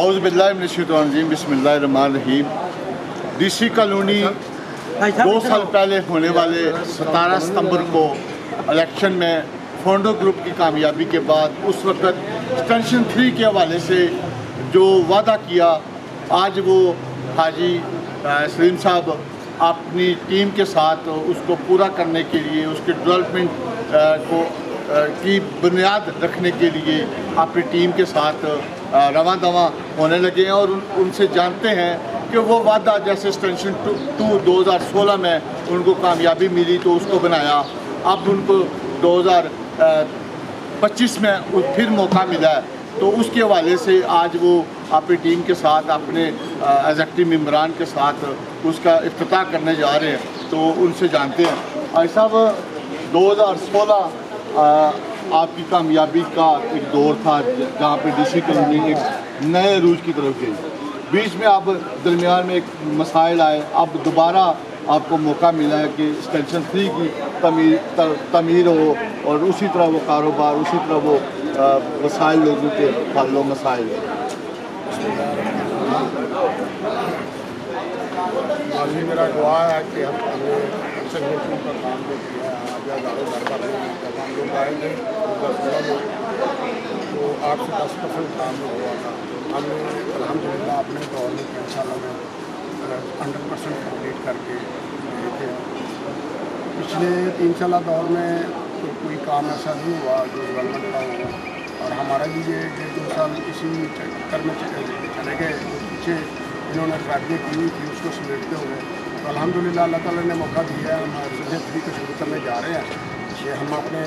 اعوذ باللہ من الشیطان الرجیم، بسم اللہ الرحمن الرحیم۔ ڈی سی کالونی 2 سال پہلے ہونے والے 17 ستمبر کو الیکشن میں فونڈو گروپ کی کامیابی کے بعد اس وقت ایکسٹینشن 3 کے حوالے سے جو وعدہ کیا، آج وہ حاجی سلیم صاحب اپنی ٹیم کے ساتھ اس کو پورا کرنے کے لیے، اس کے ڈیولپمنٹ کی بنیاد رکھنے کے لیے اپنی ٹیم کے ساتھ رواں دواں ہونے لگے ہیں، اور ان سے جانتے ہیں کہ وہ وعدہ جیسے ایکسٹینشن 2 2016 میں ان کو کامیابی ملی تو اس کو بنایا، اب ان کو 2025 میں پھر موقع ملا ہے، تو اس کے حوالے سے آج وہ اپنی ٹیم کے ساتھ اپنے ایگزیکٹو ممبران کے ساتھ اس کا افتتاح کرنے جا رہے ہیں، تو ان سے جانتے ہیں۔ حاجی صاحب، 2016 آپ کی کامیابی کا ایک دور تھا جہاں پہ ڈی سی کالونی ایک نئے عروج کی طرف گئی، بیچ میں آپ درمیان میں ایک مسائل آئے، اب دوبارہ آپ کو موقع ملا ہے کہ ایکسٹینشن 3 کی تعمیر ہو، اور اسی طرح وہ کاروبار، اسی طرح وہ مسائل لوگوں کے حل و مسائل۔ میرا دعا ہے کہ ہم اچھے لوگوں کا کام جو کیا ہے، آج ہزاروں گھر پر جب ہم لوگ آئے تھے 2016 میں تو 8 سے 10% کام ہوا تھا، ہم نے الحمدللہ اپنے دور میں 3 سالوں میں 100% کمپلیٹ کر کے گئے تھے۔ پچھلے 3 سالہ دور میں تو کوئی کام ایسا نہیں ہوا جو ڈیولپمنٹ کا ہوا، اور ہمارا بھی یہ 1-2 سال اسی چکر میں چلے گئے، پیچھے انہوں نے ٹریفک کی ہوئی تھی اس کو سمیٹتے ہوئے، تو الحمدللہ اللہ تعالیٰ نے موقع دیا ہے، ہم ایکسٹینشن 3 کو شروع کرنے جا رہے ہیں کہ ہم اپنے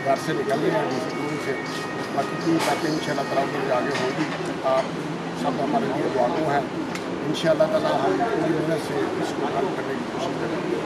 گھر سے نکل رہے ہیں ڈی سی کالونی سے، باقی کی باتیں انشاءاللہ تعالیٰ کے آگے ہوگی۔ آپ سب ہمارے لیے دعاؤں ہیں، انشاءاللہ تعالیٰ ہم پوری محنت سے اس کو حل کرنے کی کوشش کریں گے۔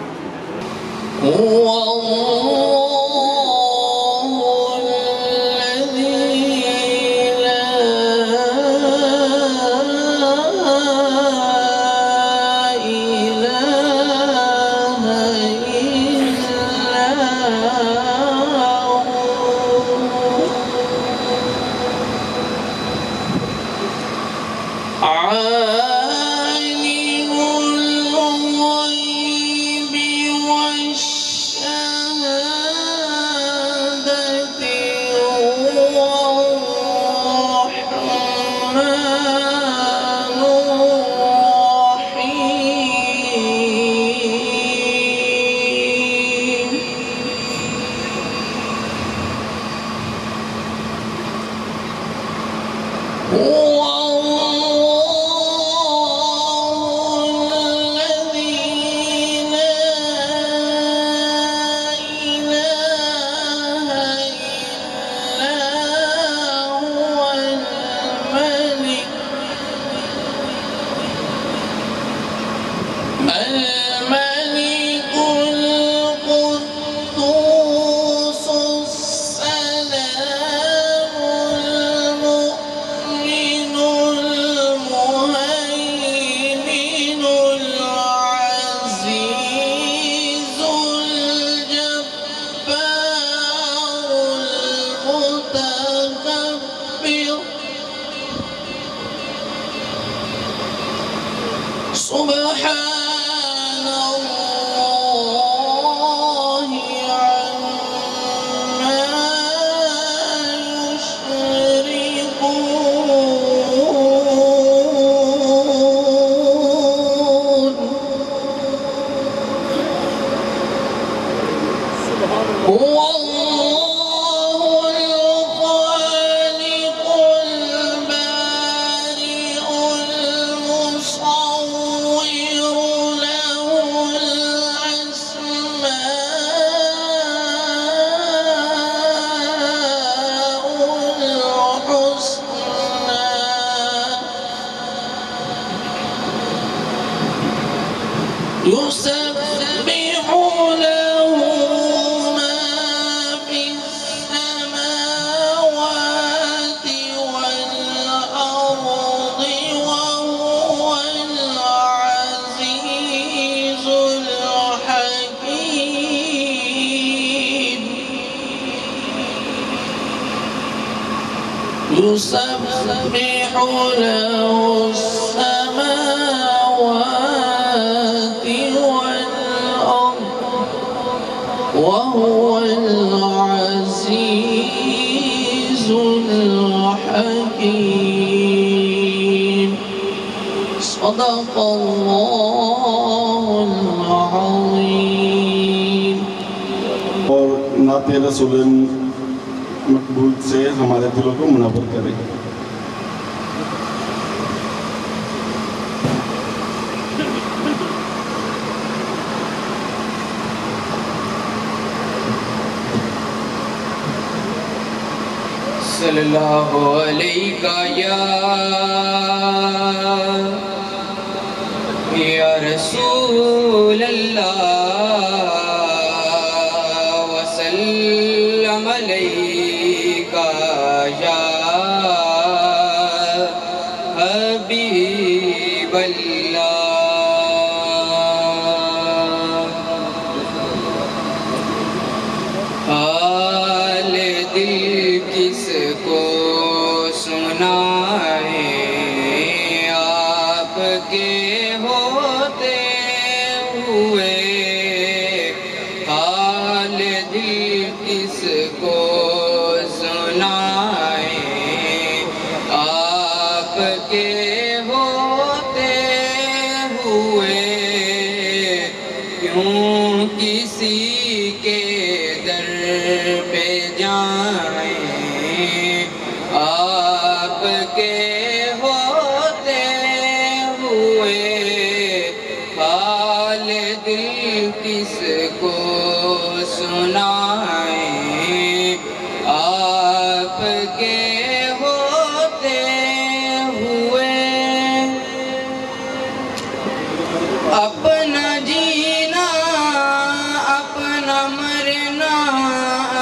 سبحان يسبح له ما في السماوات والأرض وهو العزيز الحكيم يسبح له السماوات والأرض وهو العزيز الحكيم صدق الله العظيم. اور نعت رسول مقبول سے ہمارے دلوں کو منور کرے. صلی اللہ علیہ یا رسول اللہ وسلم علیہ یا حبیب اللہ. حال دل کس کو سنائے آپ کے ہوتے ہوئے. حال دل کس کو سنائے آپ کے ہوتے ہوئے. کیوں کسی کے در پہ جائیں آپ کے ہوتے ہوئے. حال دل کس کو سنائیں آپ کے ہوتے ہوئے. اپنا جینا اپنا مرنا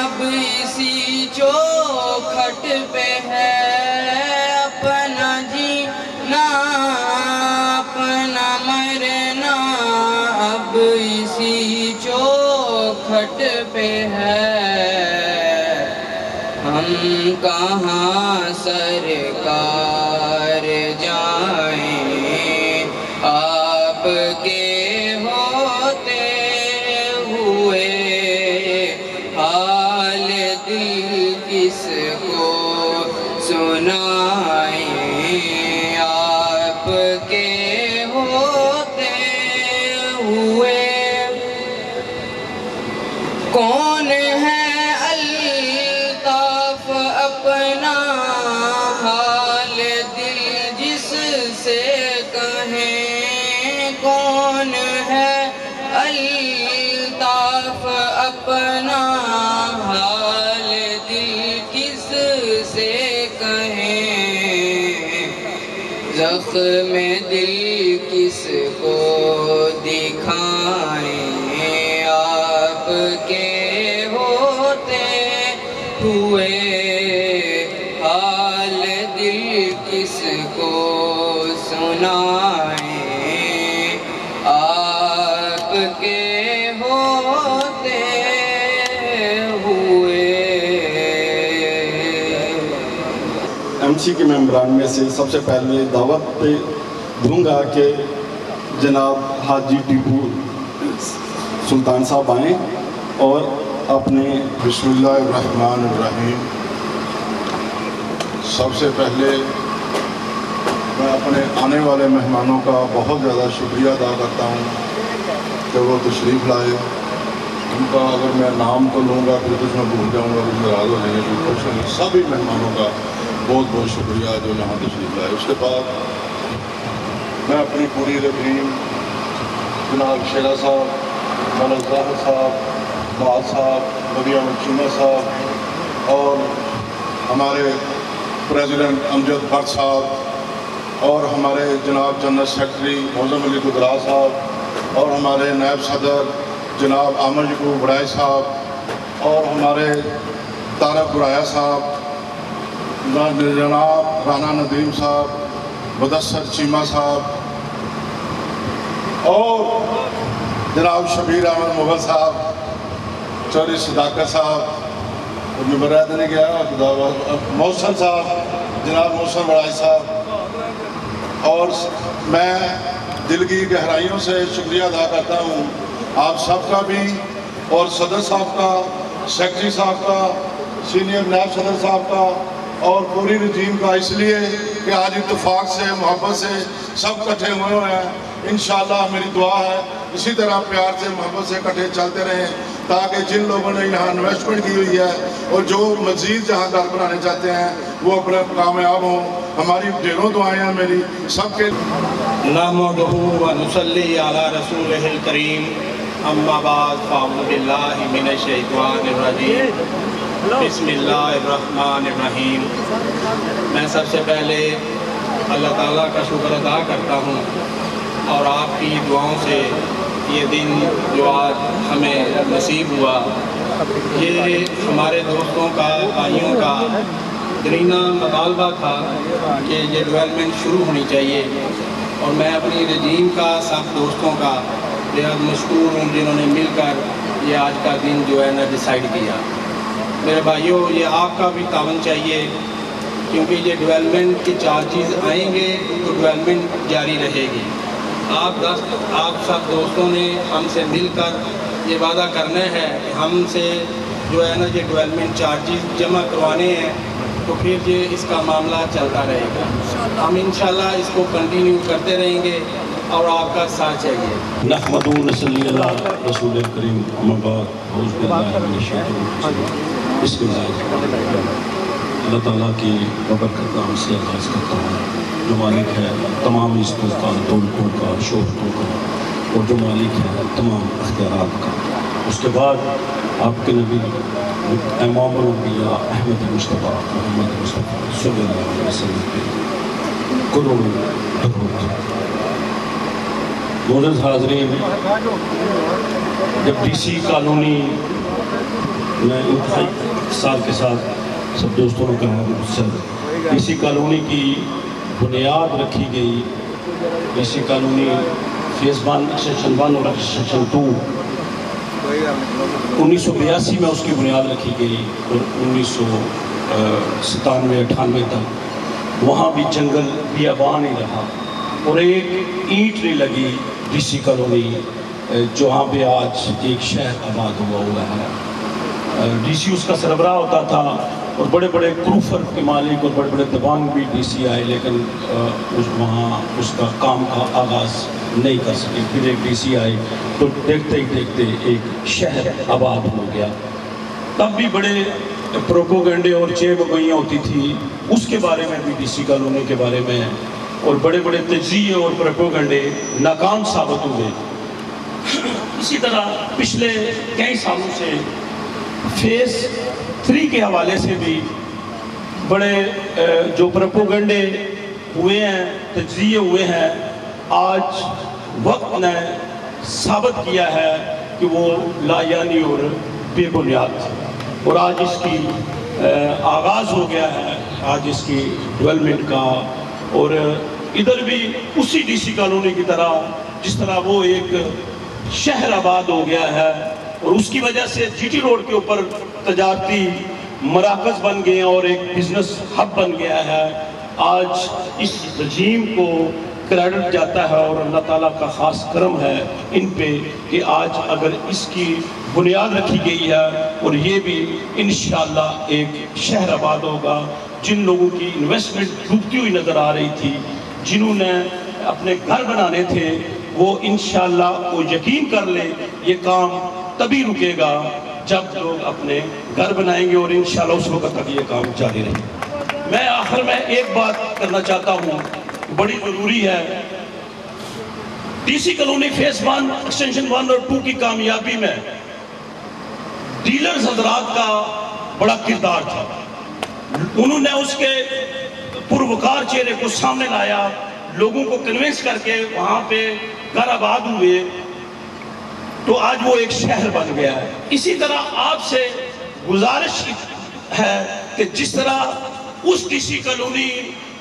اب اسی چوکھٹ پہ ہے. اپنا جینا اپنا مرنا اب اسی چوکھٹ پہ ہے. ہم کہاں سرکار جائیں آپ کے ہوتے ہوئے. حال دل کس کو سنائیں آپ کے ہوتے ہوئے. کون ہے الطاف اپنا حال دل جس سے کہیں. کون ہے الطاف اپنا حال دل کس سے کہیں. زخم دل کس کو دکھائیں آپ کے ہوتے ہوئے. حال دل کس کو سنائیں آپ کے ہوتے ہوئے. ایم سی کے ممبران میں سے سب سے پہلے دعوت پہ دوں گا کہ جناب حاجی ٹیپو سلطان صاحب آئیں اور اپنے. بسم اللہ الرحمن الرحیم. سب سے پہلے میں اپنے آنے والے مہمانوں کا بہت زیادہ شکریہ ادا کرتا ہوں کہ وہ تشریف لائے. ان کا اگر میں نام تو لوں گا پھر کچھ میں بھول جاؤں گا, کچھ ناراض ہو جائیں گے. سبھی مہمانوں کا بہت بہت شکریہ جو یہاں تشریف لائے. اس کے بعد میں اپنی پوری رقیم جناب شیرا صاحب, مولانا ظاہر صاحب, معاذ صاحب, نبی احمد چیمہ صاحب اور ہمارے پریزیڈنٹ امجد بٹ صاحب اور ہمارے جناب جنرل سیکرٹری معظم علی گدرا صاحب اور ہمارے نائب صدر جناب عامر یعقوب بڑائی صاحب اور ہمارے طارق برایا صاحب, جناب رانا ندیم صاحب, مدثر چیمہ صاحب اور جناب شبیر احمد مغل صاحب, چوری صداقت صاحب, محسن صاحب, جناب محسن بڑائی صاحب اور میں دل کی گہرائیوں سے شکریہ ادا کرتا ہوں آپ سب کا بھی، اور صدر صاحب کا، سیکرٹری صاحب کا، سینئر نائب صدر صاحب کا، اور پوری رجیم کا، اس لیے کہ آج اتفاق سے، محبت سے سب اکٹھے ہوئے ہیں۔ انشاءاللہ میری دعا ہے اسی طرح پیار سے، محبت سے اکٹھے چلتے رہیں، تاکہ جن لوگوں نے یہاں انویسٹمنٹ کی ہوئی ہے اور جو مزید جہاں گھر بنانے چاہتے ہیں وہ اپنے کامیاب ہوں۔ ہماری ڈھیروں دعائیں ہیں میری سب کے۔ نحمدہ و نصلی علی رسولہ الکریم، اما بعد فاعوذ باللہ من الشیطان الرجیم، بسم اللہ الرحمن الرحیم۔ میں سب سے پہلے اللہ تعالیٰ کا شکر ادا کرتا ہوں اور آپ کی دعاؤں سے یہ دن جو آج ہمیں نصیب ہوا، یہ ہمارے دوستوں کا، بھائیوں کا درینہ مطالبہ تھا کہ یہ ڈیولپمنٹ شروع ہونی چاہیے، اور میں اپنی رجیم کا، سب دوستوں کا بہت مشکور ہوں جنہوں نے مل کر یہ آج کا دن جو ہے نا ڈیسائیڈ کیا۔ میرے بھائیوں، یہ آپ کا بھی تعاون چاہیے، کیونکہ یہ ڈیولپمنٹ کی چارجز آئیں گے تو ڈیولپمنٹ جاری رہے گی۔ آپ سب دوستوں نے ہم سے مل کر یہ وعدہ کرنا ہے کہ ہم سے جو ہے نا یہ ڈیولپمنٹ چارجز جمع کروانے ہیں، تو پھر یہ اس کا معاملہ چلتا رہے گا۔ ہم انشاءاللہ اس کو کنٹینیو کرتے رہیں گے اور آپ کا ساتھ چاہیے۔ نحمد و نصلی علی رسول کریم، اما بعد اعوذ باللہ من الشیطان الرجیم، بسم اللہ الرحمن الرحیم۔ اللہ تعالیٰ کی ببرکت نام سے آغاز کرتا ہوں، جو مالک ہے تمام عزتوں کا، دولتوں کا، شہرتوں کا، اور جو مالک ہے تمام اختیارات کا۔ اس کے بعد آپ کے نبی امام الانبیاء احمد مصطفیٰ محمد مصطفیٰ صلی اللہ علیہ وسلم کے کروڑوں درود۔ معزز حاضرین، جب ڈی سی کالونی میں انتہائی اقتصاد کے ساتھ سب دوستوں نے کہا کہ سر ڈی سی کالونی کی بنیاد رکھی گئی، D C colony phase 1 section 1 اور سیکشن 2 1982 میں اس کی بنیاد رکھی گئی، اور 1997-98 تک وہاں بھی جنگل بیابان ہی رہا، اور ایک اینٹ نہیں لگی ڈی سی کالونی جہاں پہ آج ایک شہر آباد ہوا ہے۔ ڈی سی اس کا سربراہ ہوتا تھا، اور بڑے بڑے کروفر کے مالک اور بڑے بڑے دبانگ بھی ڈی سی آئے، لیکن وہاں اس کا کام کا آغاز نہیں کر سکے۔ پھر ایک ڈی سی آئے تو دیکھتے ہی دیکھتے ایک شہر آباد ہو گیا۔ تب بھی بڑے پروپوگنڈے اور چیبگوئیاں ہوتی تھی اس کے بارے میں بھی، ڈی سی کالونی کے بارے میں، اور بڑے بڑے تجزیے اور پروپوگنڈے ناکام ثابت ہوئے۔ اسی طرح پچھلے کئی سالوں سے فیز 3 کے حوالے سے بھی بڑے جو پروپوگنڈے ہوئے ہیں، تجزیے ہوئے ہیں، آج وقت نے ثابت کیا ہے کہ وہ لایعنی اور بے بنیاد تھے، اور آج اس کی آغاز ہو گیا ہے، آج اس کی ڈیولپمنٹ کا۔ اور ادھر بھی اسی ڈی سی کالونی کی طرح، جس طرح وہ ایک شہر آباد ہو گیا ہے، اور اس کی وجہ سے جی ٹی روڈ کے اوپر تجارتی مراکز بن گئے ہیں اور ایک بزنس ہب بن گیا ہے۔ آج اس رجیم کو کریڈٹ جاتا ہے، اور اللہ تعالیٰ کا خاص کرم ہے ان پہ کہ آج اگر اس کی بنیاد رکھی گئی ہے، اور یہ بھی انشاءاللہ ایک شہر آباد ہوگا۔ جن لوگوں کی انویسٹمنٹ ڈوبتی ہوئی نظر آ رہی تھی، جنہوں نے اپنے گھر بنانے تھے، وہ انشاءاللہ وہ یقین کر لیں یہ کام تبھی رکے گا جب لوگ اپنے گھر بنائیں گے، اور انشاءاللہ اس وقت تک یہ کام جاری رہے گا۔ میں آخر میں ایک بات کرنا چاہتا ہوں، بڑی ضروری ہے۔ D C colony phase 1 extension 1 اور 2 کی کامیابی میں ڈیلرز حضرات کا بڑا کردار تھا۔ انہوں نے اس کے پروکار چہرے کو سامنے لایا، لوگوں کو کنونس کر کے وہاں پہ گھر آباد ہوئے، تو آج وہ ایک شہر بن گیا ہے۔ اسی طرح آپ سے گزارش ہے کہ جس طرح اس ڈی سی کالونی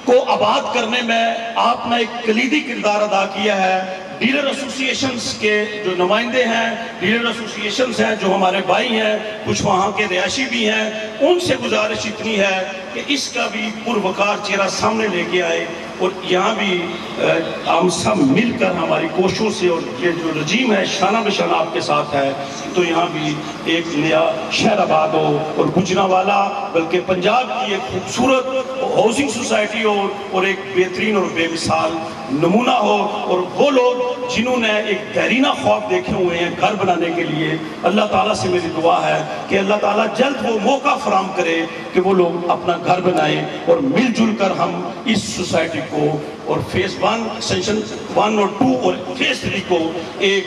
کو آباد کرنے میں آپ نے ایک کلیدی کردار ادا کیا ہے، ڈیلر ایسوسیشنز کے جو نمائندے ہیں، ڈیلر ایسوسیشنز ہیں جو ہمارے بھائی ہیں، کچھ وہاں کے رہائشی بھی ہیں، ان سے گزارش اتنی ہے کہ اس کا بھی پروکار چہرہ سامنے لے کے آئے، اور یہاں بھی ہم سب مل کر ہماری کوششوں سے، اور یہ جو رجیم ہے شانہ بشانہ آپ کے ساتھ ہے، تو یہاں بھی ایک نیا شہر آباد ہو اور گجرانوالہ بلکہ پنجاب کی ایک خوبصورت ہاؤسنگ سوسائٹی ہو اور ایک بہترین اور بے مثال نمونہ ہو، اور وہ لوگ جنہوں نے ایک دیرینہ خواب دیکھے ہوئے ہیں گھر بنانے کے لیے، اللہ تعالیٰ سے میری دعا ہے کہ اللہ تعالیٰ جلد وہ موقع فراہم کرے کہ وہ لوگ اپنا گھر بنائیں، اور مل جل کر ہم اس سوسائٹی کو اور فیز 1 سیشن 1 اور 2 اور فیز 3 کو ایک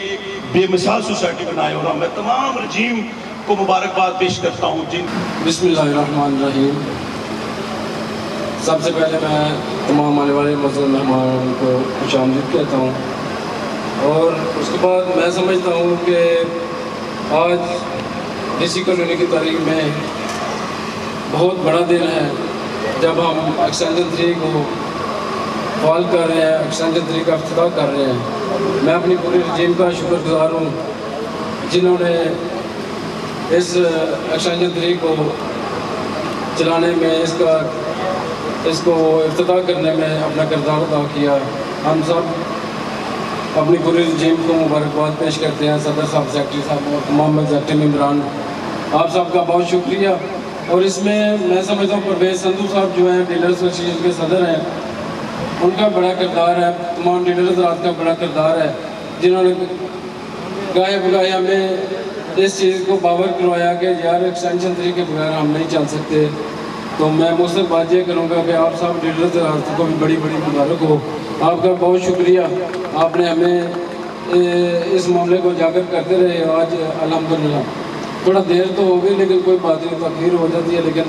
بے مثال سوسائٹی بنائے۔ اور میں تمام رجیم کو مبارکباد پیش کرتا ہوں جن بسم اللہ الرحمن الرحیم۔ سب سے پہلے میں تمام آنے والے معزز مہمانوں کو خوش آمدید کہتا ہوں، اور اس کے بعد میں سمجھتا ہوں کہ آج ڈی سی کالونی کی تاریخ میں بہت بڑا دن ہے جب ہم ایکسٹینشن 3 کو فعال کر رہے ہیں، ایکسٹینشن 3 کا افتتاح کر رہے ہیں۔ میں اپنی پوری رجیم کا شکر گزار ہوں جنہوں نے اس ایکسٹینشن 3 کو چلانے میں، اس کو افتتاح کرنے میں اپنا کردار ادا کیا۔ ہم سب اپنی پوری رجیم کو مبارکباد پیش کرتے ہیں، صدر صاحب، سیکرٹری صاحب اور تمام ایگزیکٹو ممبران، آپ سب کا بہت شکریہ۔ اور اس میں میں سمجھتا ہوں پرویز سندھو صاحب جو ہیں ڈیلرز ایسوسیشن کے صدر ہیں، ان کا بڑا کردار ہے، تمام ڈیلر حضرات کا بڑا کردار ہے، جنہوں نے گاہے بگاہے ہمیں اس چیز کو باور کروایا کہ یار ایکسٹینشن 3 کے بغیر ہم نہیں چل سکتے۔ تو میں مستقبل بات یہ کروں گا کہ آپ صاحب ڈیلر حضرات کو بھی بڑی بڑی مبارک ہو، آپ کا بہت شکریہ، آپ نے ہمیں اس معاملے کو اجاگر کرتے رہے۔ آج الحمدللہ تھوڑا دیر تو ہو گئی، لیکن کوئی بات نہیں، تاخیر ہو جاتی ہے، لیکن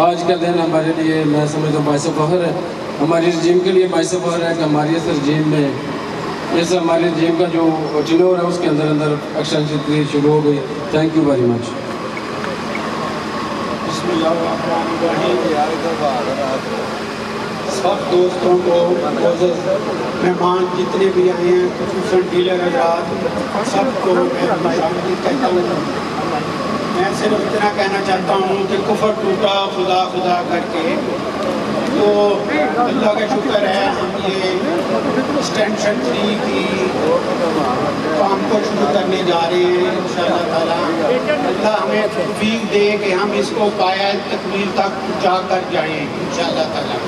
آج کا دن ہمارے لیے میں سمجھتا ہوں باعث فخر ہے، ہماری رجیم کے لیے باعث فخر ہے کہ ہماری اس رجیم میں، اس ہماری رجیم کا جو ٹینور ہے اس کے اندر ایکسٹینشن 3 شروع ہو گئی۔ Thank you very much. بسم اللہ الرحمن الرحیم۔ سب دوستوں کو، معزز مہمان جتنے بھی آئے ہیں، خصوصاً ڈیلر حضرات، سب کو میں خوشامدید کہتا ہوں۔ میں صرف اتنا کہنا چاہتا ہوں کہ کفر ٹوٹا خدا خدا کر کے، تو اللہ کا شکر ہے ہم یہ ایکسٹینشن 3 کی کام کو شروع کرنے جا رہے ہیں۔ انشاءاللہ تعالیٰ اللہ ہمیں توفیق دے کہ ہم اس کو پایہ تکمیل تک پہنچا کر جائیں انشاءاللہ تعالیٰ۔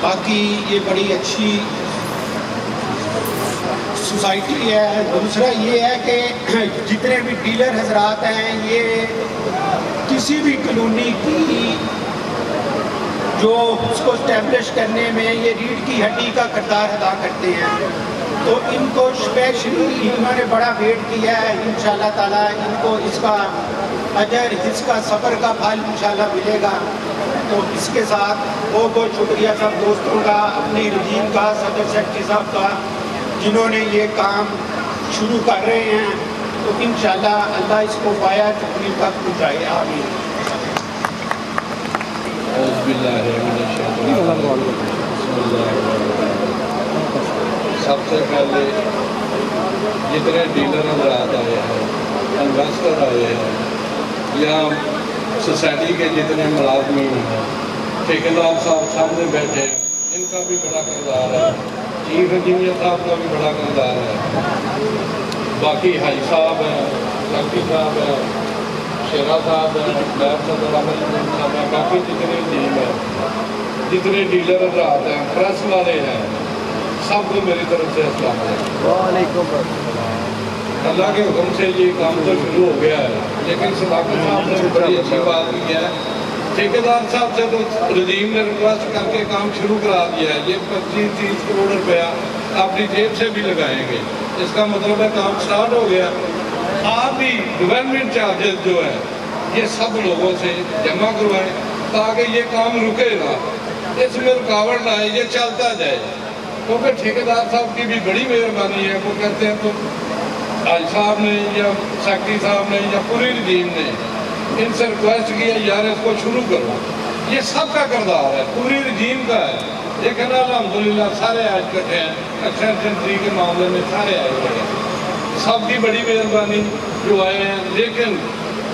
باقی یہ بڑی اچھی سوسائٹی ہے۔ دوسرا یہ ہے کہ جتنے بھی ڈیلر حضرات ہیں، یہ کسی بھی کالونی کی جو اس کو اسٹیبلش کرنے میں یہ ریڑھ کی ہڈی کا کردار ادا کرتے ہیں، تو ان کو اسپیشلی انہوں نے بڑا ویٹ کیا ہے۔ انشاءاللہ تعالیٰ ان کو اس کا اجر، اس کا صبر کا پھل انشاءاللہ ملے گا۔ تو اس کے ساتھ بہت بہت شکریہ سب دوستوں کا، اپنی رجیم کا، صدر سیکرٹری صاحب کا، جنہوں نے یہ کام شروع کر رہے ہیں۔ تو انشاءاللہ اللہ اس کو پایہ تکمیل تک پہنچائے، آمین۔ سب سے پہلے جتنے ڈیلر حضرات آئے ہیں، انویسٹر آئے ہیں، یا سوسائٹی کے جتنے ملازمین ہیں، ٹھیکیدار صاحب سامنے بیٹھے ہیں، ان کا بھی بڑا کردار ہے، چیف انجینئر صاحب کا بھی بڑا کردار ہے، باقی حاجی صاحب ہیں، سیکرٹری صاحب ہیں، شیرا صاحب ہیں، نائب صدر احمد صاحب ہیں، باقی جتنے ٹیم ہیں، جتنے ڈیلر حضرات ہیں، پریس والے ہیں، سب کو میری طرف سے السلام علیکم۔ اللہ کے حکم سے یہ کام تو شروع ہو گیا ہے، لیکن صداقت صاحب نے بڑی اچھی بات کی ہے، ٹھیکیدار صاحب سے تو رجیم نے ریکویسٹ کر کے کام شروع کرا دیا ہے۔ یہ 25-30 کروڑ روپیہ اپنی جیب سے بھی لگائیں گے، اس کا مطلب ہے کام سٹارٹ ہو گیا۔ آپ بھی ڈیولپمنٹ چارجز جو ہے یہ سب لوگوں سے جمع کروائیں تاکہ یہ کام رکے نہ، اس میں رکاوٹ نہ آئے، یہ چلتا جائے، کیونکہ ٹھیکیدار صاحب کی بھی بڑی مہربانی ہے۔ وہ کہتے ہیں تو حاج صاحب نے یا سیکرٹری صاحب نے یا پوری رجیم نے ان سے ریکویسٹ کیا یار اس کو شروع کرو، یہ سب کا کردار ہے، پوری رجیم کا ہے، لیکن الحمدللہ سارے آج کٹھے ہیں، ایکسٹینشن 3 کے معاملے میں سارے آئے ہوئے ہیں، سب کی بڑی مہربانی جو آئے ہیں، لیکن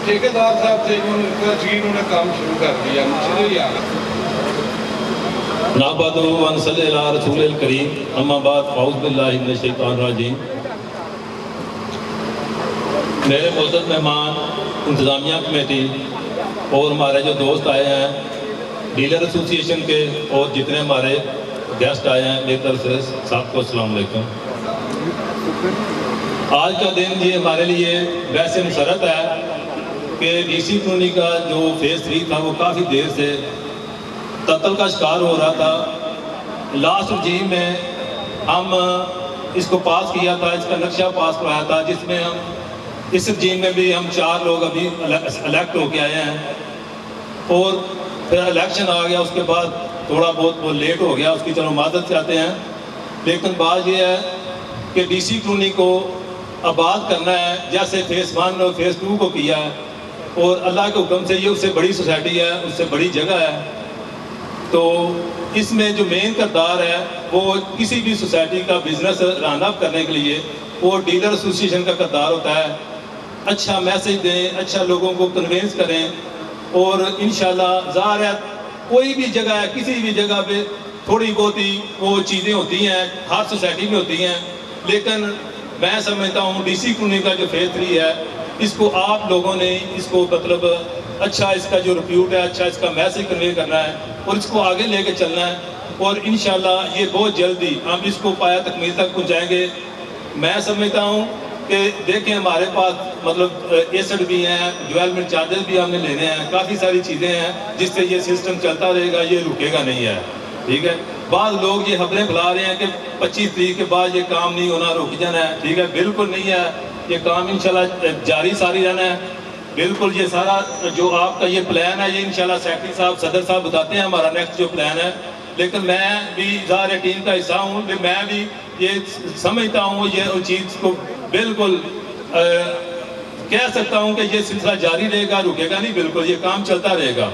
ٹھیکیدار صاحب سے انہوں نے ریکویسٹ کی، انہوں نے کام شروع کر دیا، چلیے آگے۔ نعبدہ و نصلی علی رسول الکریم اما بعد اعوذ باللہ من الشیطان الرجیم۔ میرے معزز مہمان، انتظامیہ کمیٹی اور ہمارے جو دوست آئے ہیں ڈیلر ایسوسی ایشن کے اور جتنے ہمارے گیسٹ آئے ہیں، میری طرف سے سب کو السلام علیکم۔ آج کا دن یہ ہمارے لیے ویسے مسرت ہے کہ ڈی سی کالونی کا جو فیز 3 تھا وہ کافی دیر سے تعطل کا شکار ہو رہا تھا۔ لاسٹ رجیم میں ہم اس کو پاس کیا تھا، اس کا نقشہ پاس کرایا تھا، جس میں ہم اس رجیم میں بھی ہم 4 لوگ ابھی الیکٹ ہو کے آئے ہیں، اور پھر الیکشن آ گیا، اس کے بعد تھوڑا بہت وہ لیٹ ہو گیا، اس کی چلو معذرت چاہتے ہیں۔ لیکن بات یہ ہے کہ ڈی سی کالونی کو آباد کرنا ہے جیسے فیز 1 اور فیز 2 کو کیا ہے، اور اللہ کے حکم سے یہ اس سے بڑی سوسائٹی ہے، اس سے بڑی جگہ ہے، تو اس میں جو مین کردار ہے وہ کسی بھی سوسائٹی کا بزنس رن اپ کرنے کے لیے وہ ڈیلر ایسوسیشن کا کردار ہوتا ہے۔ اچھا میسج دیں، اچھا لوگوں کو کنوینس کریں، اور انشاءاللہ ظاہر ہے کوئی بھی جگہ ہے، کسی بھی جگہ پہ تھوڑی بہت ہی وہ چیزیں ہوتی ہیں، ہر سوسائٹی میں ہوتی ہیں، لیکن میں سمجھتا ہوں ڈی سی کالونی کا جو فیز 3 ہے اس کو آپ لوگوں نے اس کو مطلب اچھا اس کا جو ریپیوٹ ہے، اچھا اس کا میسج کنوے کرنا ہے اور اس کو آگے لے کے چلنا ہے، اور انشاءاللہ یہ بہت جلدی ہم اس کو پایا تکمیل تک پہنچائیں گے۔ میں سمجھتا ہوں کہ دیکھیں ہمارے پاس مطلب ایسڈ بھی ہیں، ڈیولپمنٹ چارجز بھی ہم نے لینے ہیں، کافی ساری چیزیں ہیں جس سے یہ سسٹم چلتا رہے گا، یہ رکے گا نہیں ہے، ٹھیک ہے۔ بعض لوگ یہ خبریں پھیلا رہے ہیں کہ 25 تاریخ کے بعد یہ کام نہیں ہونا، رک جانا ہے، ٹھیک ہے، بالکل نہیں ہے، یہ کام انشاءاللہ جاری ساری رہنا ہے، بالکل۔ یہ سارا جو آپ کا یہ پلان ہے یہ انشاءاللہ سیکرٹری صاحب، صدر صاحب بتاتے ہیں ہمارا نیکسٹ جو پلان ہے، لیکن میں بھی ظاہر ٹیم کا حصہ ہوں، میں بھی یہ سمجھتا ہوں یہ چیز کو بالکل کہہ سکتا ہوں کہ یہ سلسلہ جاری رہے گا، رکے گا نہیں، بالکل یہ کام چلتا رہے گا۔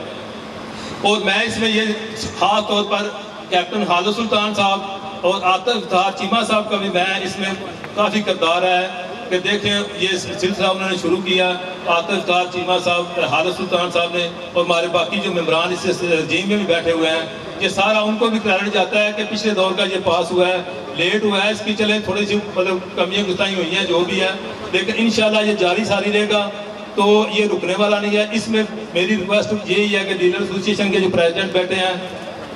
اور میں اس میں یہ خاص طور پر کیپٹن خالد سلطان صاحب اور عاطف افتخار چیمہ صاحب کا بھی میں اس میں کافی کردار ہے کہ دیکھیں یہ سلسلہ انہوں نے شروع کیا، عاطف افتخار چیمہ صاحب، خالد سلطان صاحب نے، اور ہمارے باقی جو ممبران اس رجیم میں بھی بیٹھے ہوئے ہیں، یہ سارا ان کو بھی کریڈٹ جاتا ہے کہ پچھلے دور کا یہ پاس ہوا ہے، لیٹ ہوا ہے، اس کی چلیں تھوڑی سی مطلب کمیاں گتائیں ہوئی ہیں جو بھی ہے، لیکن انشاءاللہ یہ جاری ساری رہے گا، تو یہ رکنے والا نہیں ہے۔ اس میں میری ریکویسٹ یہی ہے کہ ڈیلر ایسوسیشن کے جو پریزیڈنٹ بیٹھے ہیں،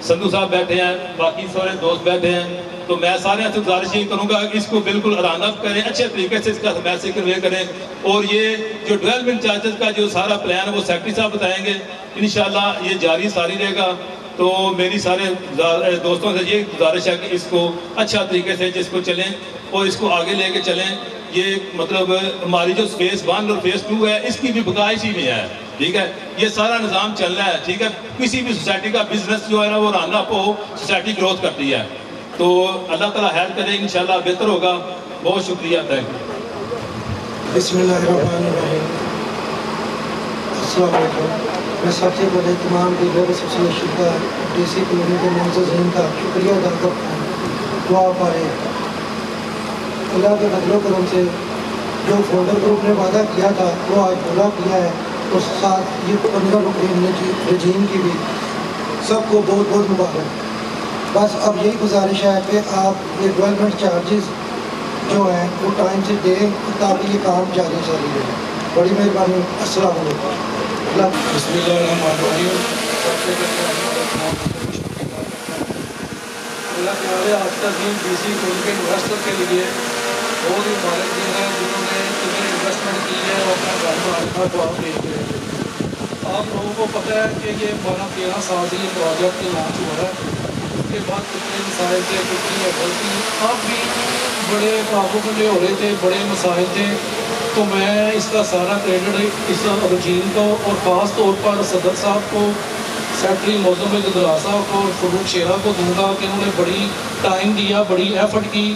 سندھو صاحب بیٹھے ہیں، باقی سارے دوست بیٹھے ہیں، تو میں سارے سے گزارش یہ کروں گا کہ اس کو بالکل رن اپ کریں، اچھے طریقے سے اس کا میسج کنوے کریں، اور یہ جو ڈیولپمنٹ چارجز کا جو سارا پلان ہے وہ سیکرٹری صاحب بتائیں گے، انشاءاللہ یہ جاری ساری رہے گا۔ تو میری سارے دوستوں سے یہ گزارش ہے کہ اس کو اچھا طریقے سے جس کو چلیں اور اس کو آگے لے کے چلیں۔ یہ مطلب ہماری جو فیز 1 اور فیز 2 ہے اس کی بھی بقائش ہی میں ہے، ٹھیک ہے، یہ سارا نظام چلنا ہے، ٹھیک ہے۔ کسی بھی سوسائٹی کا بزنس جو ہے نا وہ رن اپ ہو، سوسائٹی گروتھ کرتی ہے، تو اللہ تعالیٰ ہیلپ کرے، انشاءاللہ بہتر ہوگا۔ بہت شکریہ، تھینک یو۔ بسم اللہ الرحمن الرحیم۔ السلام علیکم۔ میں سب سے پہلے تمام ڈیلر ایسوسیشن کا، ڈی سی کالونی کے منتظمین کا شکریہ ادا کرتا ہوں۔ دعا پائے اللہ کے فضل و کرم سے جو فولڈر گروپ نے وعدہ کیا تھا وہ آج پورا کیا ہے، اور ساتھ یہ 15 رجیم کی بھی سب کو بہت بہت مبارک۔ بس اب یہی گزارش ہے کہ آپ یہ ڈیولپمنٹ چارجز جو ہیں وہ ٹائم سے دیں تاکہ یہ کام جاری ساری رہے۔ بڑی مہربانی، السلام علیکم۔ بسم اللہ الرحمن الرحیم۔ اللہ تعالیٰ آج کا دن ڈی سی کالونی کے انویسٹر کے لیے بہت ہی مبارک دن ہے، جنہوں نے اتنی انویسٹمنٹ کی ہے اور اپنا گھر بنانے کا دعا بھیج رہے ہیں۔ آپ لوگوں کو پتہ ہے کہ یہ 12-13 سال سے یہ پروجیکٹ لانچ ہوا ہے، اس کے بعد کتنے مسائل تھے، کتنی غلطی، اب بھی بڑے قابو میں ہو رہے تھے، بڑے مسائل تھے، تو میں اس کا سارا کریڈٹ اس رجیم کو اور خاص طور پر صدر صاحب کو، سیکرٹری معظم عبداللہ صاحب کو، فروخ شیرہ کو دوں گا کہ انہوں نے بڑی ٹائم دیا، بڑی ایفرٹ کی،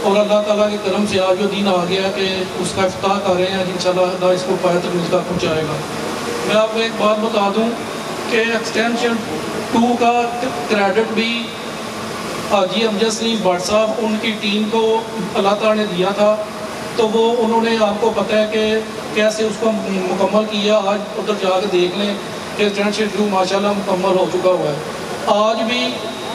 اور اللہ تعالیٰ کے کرم سے آج جو دن آ گیا کہ اس کا افتتاح کر رہے ہیں، انشاءاللہ اللہ اس کو پایہ تکمیل تک پہنچائے گا۔ میں آپ کو ایک بات بتا دوں کہ ایکسٹینشن 2 کا کریڈٹ بھی حاجی امجد سلیم بٹ صاحب ان کی ٹیم کو اللہ تعالیٰ نے دیا تھا، تو وہ انہوں نے آپ کو پتہ ہے کہ کیسے اس کو مکمل کیا۔ آج ادھر جا کے دیکھ لیں کہ ایکسٹینشن 2 ماشاءاللہ مکمل ہو چکا ہوا ہے۔ آج بھی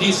DC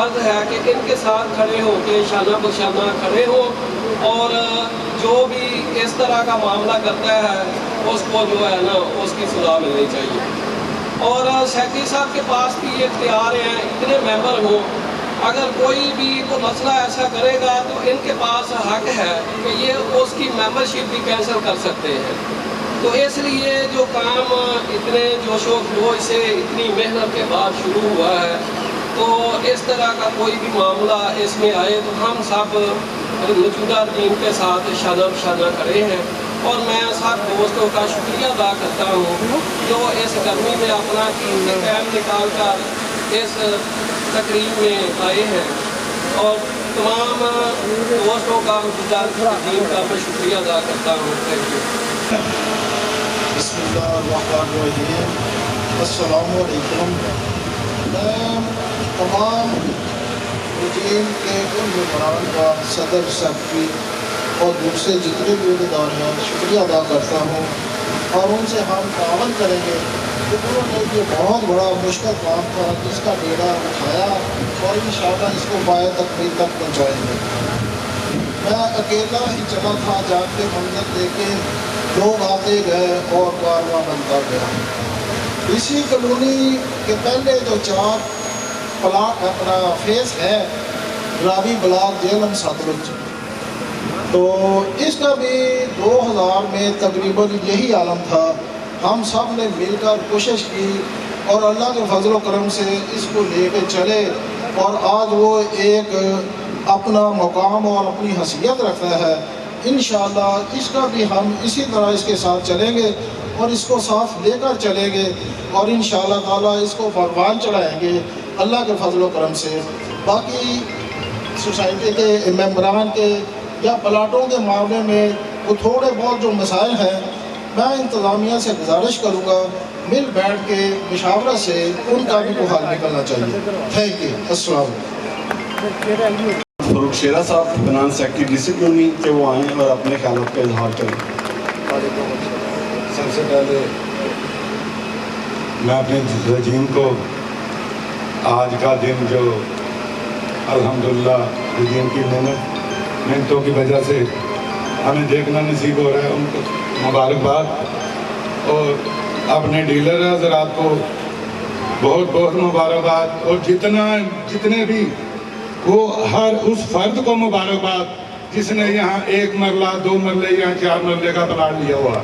فرض ہے کہ ان کے ساتھ کھڑے ہو کے شانہ بشانہ کھڑے ہو اور جو بھی اس طرح کا معاملہ کرتا ہے اس کو جو ہے نا اس کی سزا ملنی چاہیے. اور سیکرٹری صاحب کے پاس بھی یہ اختیار ہیں, اتنے ممبر ہوں, اگر کوئی بھی کوئی مسئلہ ایسا کرے گا تو ان کے پاس حق ہے کہ یہ اس کی ممبرشپ بھی کینسل کر سکتے ہیں. تو اس لیے جو کام اتنے جوش و خروش سے اتنی محنت کے بعد شروع ہوا ہے, تو اس طرح کا کوئی بھی معاملہ اس میں آئے تو ہم سب موجودہ ٹیم کے ساتھ شانہ بشانہ کھڑے ہیں. اور میں سب دوستوں کا شکریہ ادا کرتا ہوں جو اس گرمی میں اپنا قیمتی ٹائم نکال کر اس تقریب میں آئے ہیں. اور تمام دوستوں کا موجودہ ٹیم کا میں شکریہ ادا کرتا ہوں. Thank you. بسم اللہ الرحمن الرحیم. السلام علیکم. میں تمام رجیم کے ان ممبران کا صدر سیکرٹری اور دوسرے جتنے بھی عہدیدار ہیں شکریہ ادا کرتا ہوں, اور ان سے ہم تعاون کریں گے کہ انہوں نے یہ بہت بڑا مشکل کام تھا جس کا بیڑا اٹھایا اور انشاءاللہ اس کو پائے تکمیل تک پہنچائیں گے. میں اکیلا ہی چلا تھا, جا کے منظر دے کے لوگ آتے گئے اور کارواں بنتا گیا. اسی کالونی کے پہلے جو 4 پلاٹ اپنا فیس ہے راوی بلاک جہلم ستلج, تو اس کا بھی 2000 میں تقریباً یہی عالم تھا. ہم سب نے مل کر کوشش کی اور اللہ کے فضل و کرم سے اس کو لے کے چلے, اور آج وہ ایک اپنا مقام اور اپنی حیثیت رکھتا ہے. انشاءاللہ اس کا بھی ہم اسی طرح اس کے ساتھ چلیں گے اور اس کو ساتھ لے کر چلیں گے, اور انشاءاللہ تعالیٰ اس کو پروان چڑھائیں گے اللہ کے فضل و کرم سے. باقی سوسائٹی کے ممبران کے یا پلاٹوں کے معاملے میں وہ تھوڑے بہت جو مسائل ہیں, میں انتظامیہ سے گزارش کروں گا مل بیٹھ کے مشاورت سے ان کا بھی حل نکلنا چاہیے. Thank you. السلام علیکم. فاروق شیرہ صاحب فنانس سیکرٹری ڈسپلنی کے وہ آئیں اور اپنے خیالات کا اظہار کریں. سب سے پہلے میں اپنے رجیم کو آج کا دن جو الحمدللہ رجیم کی محنتوں کی وجہ سے ہمیں دیکھنا نصیب ہو رہا ہے, ان کو مبارکباد. اور اپنے ڈیلر حضرات کو بہت بہت مبارکباد, اور جتنے بھی وہ ہر اس فرد کو مبارکباد جس نے یہاں 1 مرلہ 2 مرلے یا 4 مرلے کا پلاٹ لیا ہوا.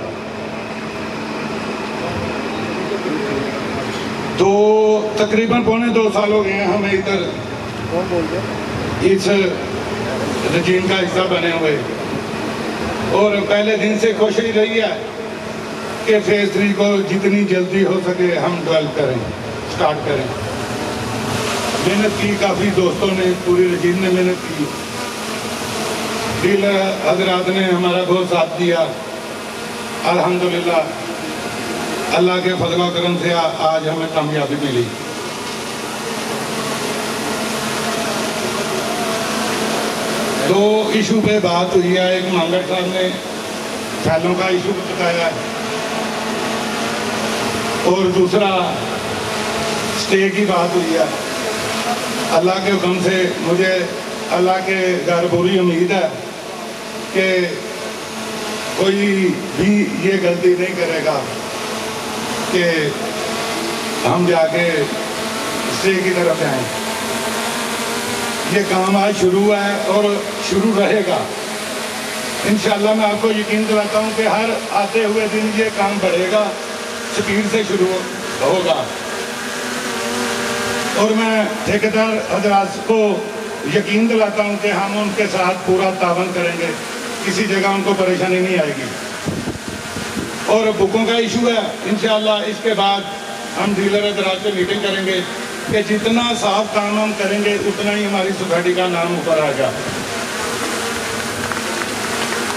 تو تقریباً 2.25 سال ہو گئے ہیں ہمیں ادھر اس رجیم کا حصہ بنے ہوئے, اور پہلے دن سے کوشش رہی ہے کہ فیز 3 کو جتنی جلدی ہو سکے ہم ڈیولپ کریں, سٹارٹ کریں. محنت کی کافی دوستوں نے, پوری رجیم نے محنت کی, ڈیلر حضرات نے ہمارا بہت ساتھ دیا. الحمدللہ اللہ کے فضل و کرم سے آج ہمیں کامیابی ملی. دو ایشو پہ بات ہوئی ہے, ایک مانگڑ صاحب نے پھیلوں کا ایشو بتایا ہے, اور دوسرا سٹے کی بات ہوئی ہے. اللہ کے حکم سے مجھے اللہ کے گھر پوری امید ہے کہ کوئی بھی یہ غلطی نہیں کرے گا کہ ہم جا کے سٹے کی طرف جائیں. یہ کام آج شروع ہے اور شروع رہے گا انشاءاللہ. میں آپ کو یقین دلاتا ہوں کہ ہر آتے ہوئے دن یہ کام بڑھے گا, سپیڈ سے شروع ہوگا. اور میں ٹھیکیدار حضرات کو یقین دلاتا ہوں کہ ہم ان کے ساتھ پورا تعاون کریں گے, کسی جگہ ان کو پریشانی نہیں آئے گی. اور بکوں کا ایشو ہے, انشاءاللہ اس کے بعد ہم ڈیلر حضرات سے میٹنگ کریں گے کہ جتنا صاف کام ہم کریں گے اتنا ہی ہماری سوسائٹی کا نام اوپر آ گا.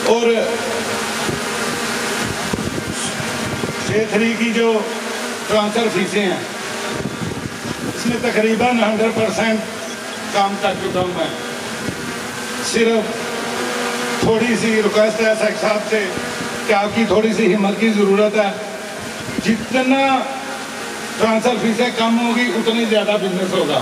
اور C3 کی جو ٹرانسفر فیسیں ہیں اس میں تقریباً 100% کام کر چکا ہوں میں. صرف تھوڑی سی ریکویسٹ ہے سیک صاحب سے کہ آپ کی تھوڑی سی ہمت کی ضرورت ہے. جتنا ٹرانسفر فیسیں کم ہوگی اتنی زیادہ بزنس ہوگا.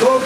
2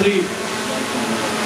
3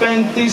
35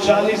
40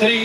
3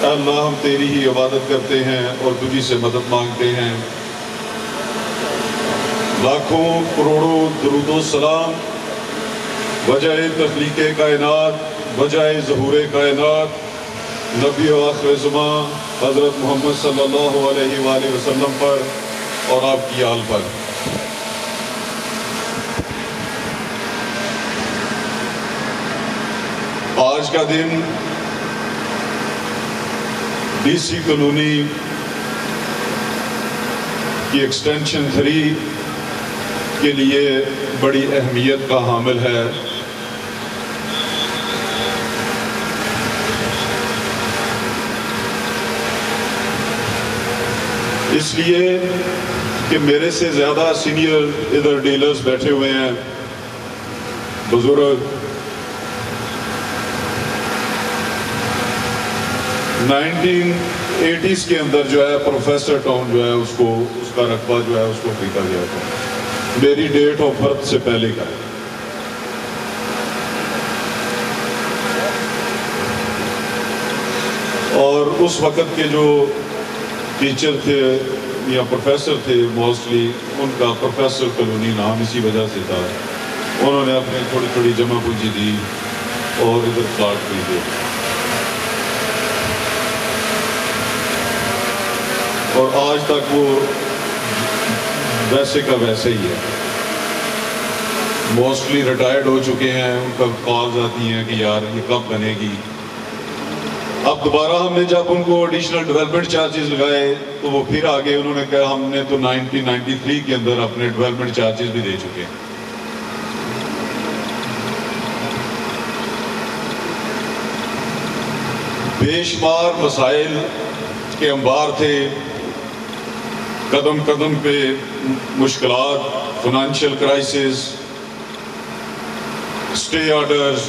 اے اللہ ہم تیری ہی عبادت کرتے ہیں اور تجھی سے مدد مانگتے ہیں. لاکھوں کروڑوں درود و سلام وجہ تخلیق کائنات، وجہ ظہور کائنات، نبی و آخر زمان حضرت محمد صلی اللہ علیہ وآلہ وسلم پر اور آپ کی آل پر. آج کا دن ڈی سی کالونی کی ایکسٹینشن 3 کے لیے بڑی اہمیت کا حامل ہے. اس لیے کہ میرے سے زیادہ سینئر ادھر ڈیلرز بیٹھے ہوئے ہیں، بزرگ. 1980s کے اندر جو ہے پروفیسر ٹاؤن جو ہے اس کا رقبہ جو ہے اس کو خریدا گیا تھا. میری ڈیٹ آف برتھ سے پہلے کا. اور اس وقت کے جو ٹیچر تھے یا پروفیسر تھے موسٹلی ان کا پروفیسر کالونی نام اسی وجہ سے تھا. انہوں نے اپنے تھوڑی تھوڑی جمع پونجی دی اور ادھر پلاٹ خریدے. اور آج تک وہ ویسے کا ویسے ہی ہے. موسٹلی ریٹائرڈ ہو چکے ہیں، ان کا کالز آتی ہیں کہ یار یہ کب بنے گی. اب دوبارہ ہم نے جب ان کو ایڈیشنل ڈیولپمنٹ چارجز لگائے تو وہ پھر آگے انہوں نے کہا ہم نے تو 1993 کے اندر اپنے ڈیولپمنٹ چارجز بھی دے چکے ہیں. بے شمار مسائل کے انبار تھے، قدم قدم پہ مشکلات، فائنینشیل کرائسس، اسٹے آرڈرز،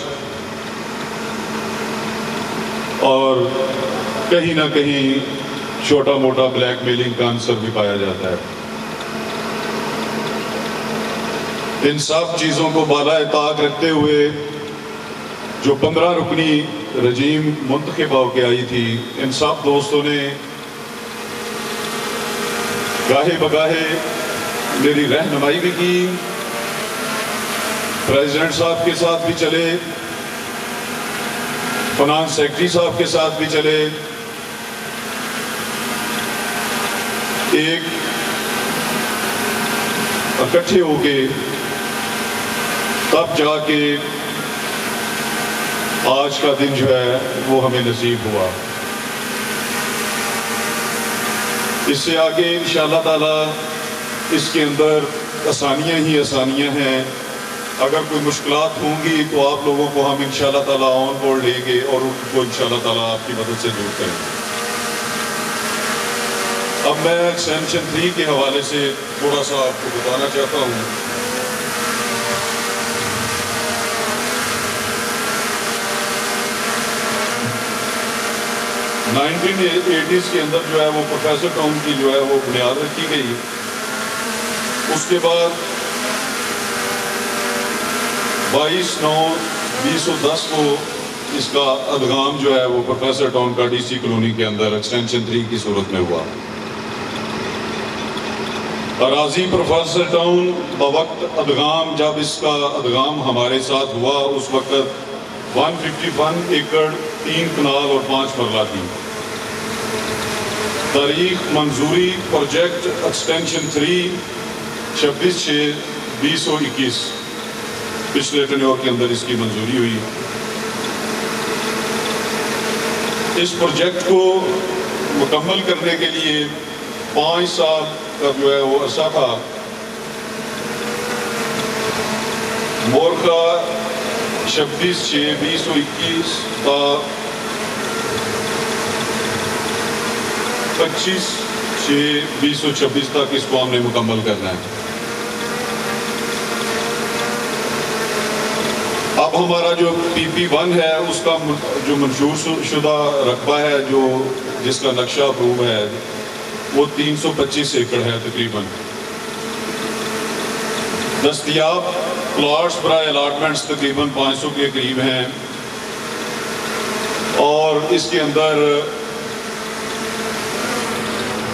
اور کہیں نہ کہیں چھوٹا موٹا بلیک میلنگ کا عنصر بھی پایا جاتا ہے. ان سب چیزوں کو بالائے طاق رکھتے ہوئے جو 15 رکنی رجیم منتخب ہو کے آئی تھی، ان سب دوستوں نے گاہے بگاہے میری رہنمائی بھی کی، پریزیڈنٹ صاحب کے ساتھ بھی چلے، فنانس سیکرٹری صاحب کے ساتھ بھی چلے. ایک اکٹھے ہو کے تب جا کے آج کا دن جو ہے وہ ہمیں نصیب ہوا. اس سے آگے انشاءاللہ تعالی اس کے اندر آسانیاں ہی آسانیاں ہیں. اگر کوئی مشکلات ہوں گی تو آپ لوگوں کو ہم انشاءاللہ تعالی آن بورڈ لیں گے اور ان کو انشاءاللہ تعالی آپ کی مدد سے دور کریں گے. اب میں ایکسٹینشن 3 کے حوالے سے تھوڑا سا آپ کو بتانا چاہتا ہوں. '80s کے اندر جو ہے وہ پروفیسر ٹاؤن کی جو ہے وہ بنیاد رکھی گئی. اس کے بعد 22/9/2010 کو اس کا ادغام جو ہے وہ پروفیسر ٹاؤن کا ڈی سی کالونی کے اندر ایکسٹینشن 3 کی صورت میں ہوا. اراضی پروفیسر ٹاؤن بوقت ادغام، جب اس کا ادغام ہمارے ساتھ ہوا اس وقت 151 ایکڑ 3 کنال اور 5 مرلہ تھی. تاریخ منظوری پروجیکٹ ایکسٹینشن 3 26/6/2021 پچھلے ٹینیور کے اندر اس کی منظوری ہوئی. اس پروجیکٹ کو مکمل کرنے کے لیے 5 سال کا جو ہے وہ عرصہ تھا. مورخہ 26/6/2021 تا 25/6/2026 تک اس کو ہم نے مکمل کرنا ہے. اب ہمارا جو PP1 ہے اس کا جو منظور شدہ رقبہ ہے جو جس کا نقشہ اپروو ہے وہ 325 ایکڑ ہے تقریباً. دستیاب پلاٹس برائے الاٹمنٹس تقریباً 500 کے قریب ہیں اور اس کے اندر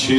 6,